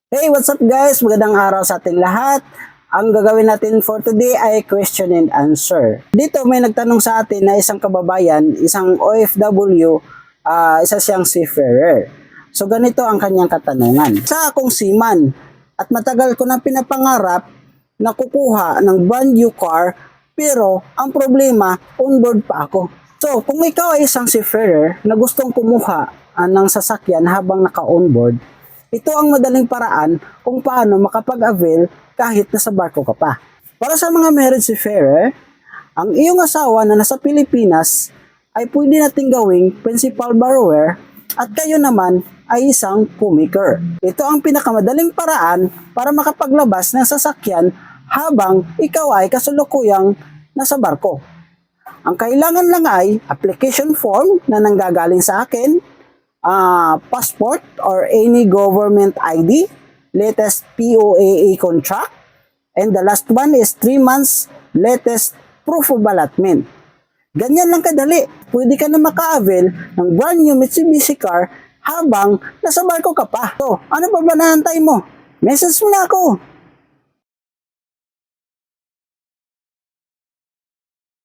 Hey, what's up guys? Magandang araw sa ating lahat. Ang gagawin natin for today ay question and answer. Dito may nagtanong sa atin na isang kababayan, isang OFW, isa siyang seafarer. So ganito ang kanyang katanungan. Sa akong seaman at matagal ko nang pinapangarap na kukuha ng brand new car, pero ang problema, onboard pa ako. So kung ikaw ay isang seafarer na gustong kumuha ng sasakyan habang naka-onboard, ito ang madaling paraan kung paano makapag-avail kahit nasa barko ka pa. Para sa mga married seafarer, ang iyong asawa na nasa Pilipinas ay pwede nating gawing principal borrower at kayo naman ay isang co-maker. Ito ang pinakamadaling paraan para makapaglabas ng sasakyan habang ikaw ay kasulukuyang nasa barko. Ang kailangan lang ay application form na nanggagaling sa akin, passport or any government ID, latest POAA contract, and the last one is 3 months latest proof of allotment. Ganyan lang kadali. Pwede ka na maka-avail ng brand new Mitsubishi car habang nasa barko ka pa. So, ano pa ba nahantay mo? Message mo na ako.